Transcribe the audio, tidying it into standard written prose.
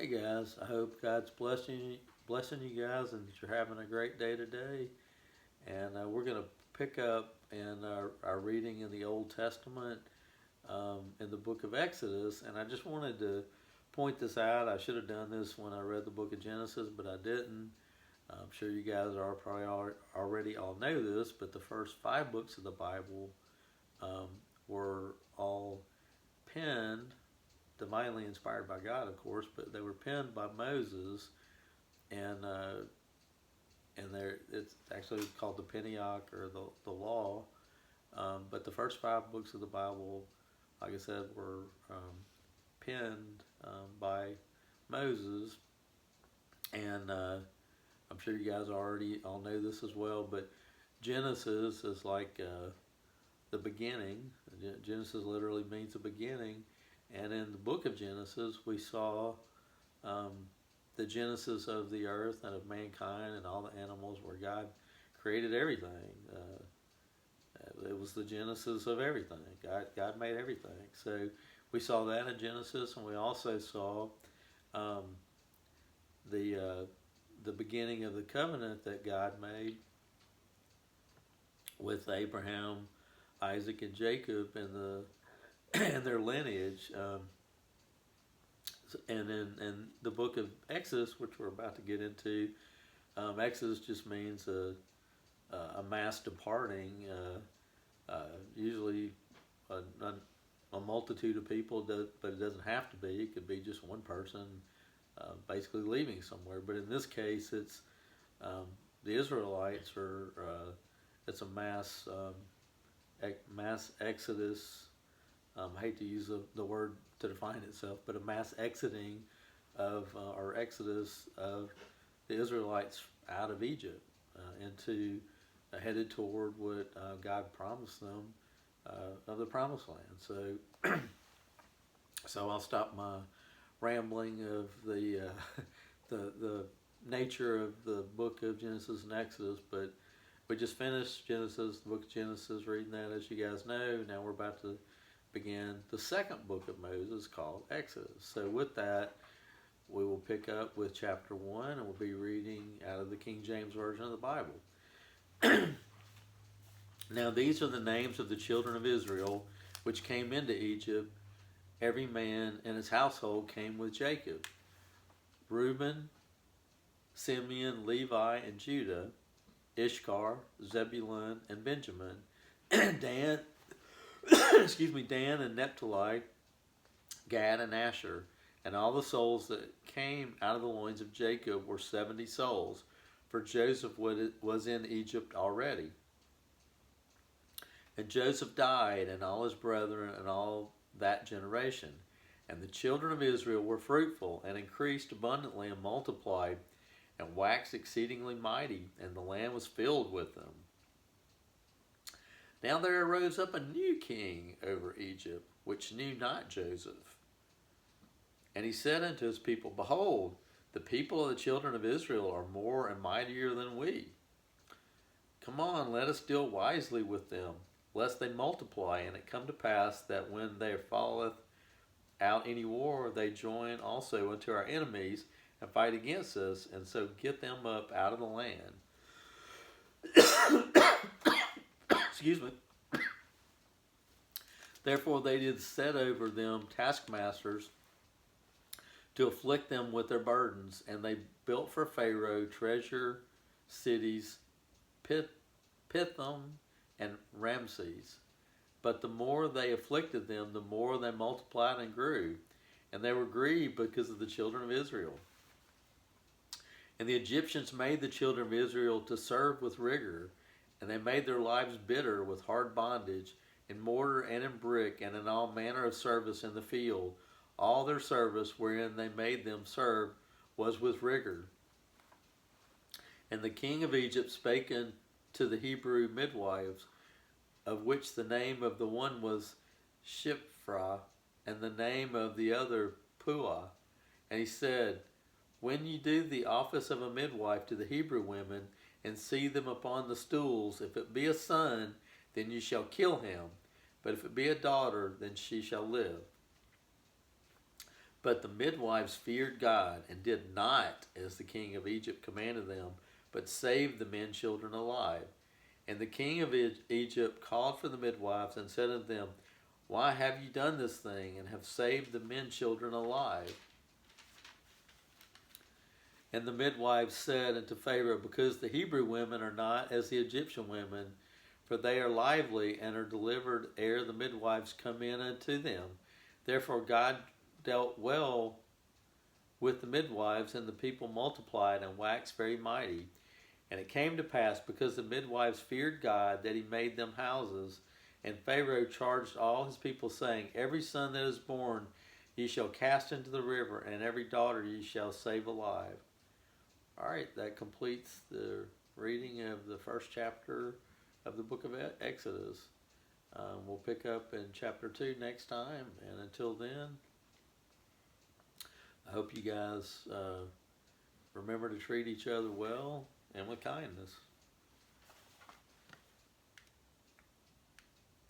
Hey guys, I hope God's blessing you guys, and that you're having a great day today. And we're going to pick up in our reading in the Old Testament, in the book of Exodus. And I just wanted to point this out. I should have done this when I read the book of Genesis, but I didn't. I'm sure you guys are probably already all know this, but the first five books of the Bible um, were all penned, divinely inspired by God, of course, but they were penned by Moses, and it's actually called the Pentateuch, or the Law. But the first five books of the Bible, like I said, were penned by Moses, and I'm sure you guys already all know this as well. But Genesis is like the beginning. Genesis literally means the beginning. And in the book of Genesis, we saw um, the genesis of the earth and of mankind and all the animals, where God created everything. It was the genesis of everything. God made everything. So we saw that in Genesis, and we also saw um, the beginning of the covenant that God made with Abraham, Isaac, and Jacob, and their lineage. And in the book of Exodus, which we're about to get into, Exodus just means a mass departing, usually a multitude of people, but it doesn't have to be. It could be just one person basically leaving somewhere. But in this case, it's the Israelites are. It's a mass exodus. I hate to use the word to define itself, but a mass exiting of or exodus of the Israelites out of Egypt into headed toward what God promised them of the promised land. So I'll stop my rambling of the nature of the book of Genesis and Exodus, but we just finished Genesis, the book of Genesis, reading that, as you guys know. Now we're about to begin the second book of Moses, called Exodus. So with that, we will pick up with chapter 1, and we'll be reading out of the King James Version of the Bible. Now these are the names of the children of Israel, which came into Egypt. Every man in his household came with Jacob: Reuben, Simeon, Levi, and Judah; Ishkar, Zebulun, and Benjamin; Dan Dan and Naphtali; Gad and Asher. And all the souls that came out of the loins of Jacob were 70 souls, for Joseph was in Egypt already. And Joseph died, and all his brethren, and all that generation. And the children of Israel were fruitful, and increased abundantly, and multiplied, and waxed exceedingly mighty, and the land was filled with them. Now there arose up a new king over Egypt, which knew not Joseph. And he said unto his people, Behold, the people of the children of Israel are more and mightier than we. Come on, let us deal wisely with them, lest they multiply, and it come to pass that when there falleth out any war, they join also unto our enemies, and fight against us, and so get them up out of the land. Excuse me. Therefore they did set over them taskmasters to afflict them with their burdens, and they built for Pharaoh treasure cities, Pithom and Ramses. But the more they afflicted them, the more they multiplied and grew, and they were grieved because of the children of Israel. And the Egyptians made the children of Israel to serve with rigor, and they made their lives bitter with hard bondage, in mortar and in brick, and in all manner of service in the field. All their service wherein they made them serve was with rigor. And the king of Egypt spake unto the Hebrew midwives, of which the name of the one was Shiphrah, and the name of the other Puah. And he said, When ye do the office of a midwife to the Hebrew women, and see them upon the stools, if it be a son, then ye shall kill him. But if it be a daughter, then she shall live. But the midwives feared God and did not as the king of Egypt commanded them, but saved the men children alive. And the king of Egypt called for the midwives and said unto them, Why have you done this thing, and have saved the men children alive? And the midwives said unto Pharaoh, Because the Hebrew women are not as the Egyptian women, for they are lively and are delivered ere the midwives come in unto them. Therefore God dealt well with the midwives, and the people multiplied and waxed very mighty. And it came to pass, because the midwives feared God, that he made them houses. And Pharaoh charged all his people, saying, Every son that is born ye shall cast into the river, and every daughter ye shall save alive. All right, that completes the reading of the first chapter of the book of Exodus. We'll pick up in chapter 2 next time, and until then, I hope you guys remember to treat each other well and with kindness.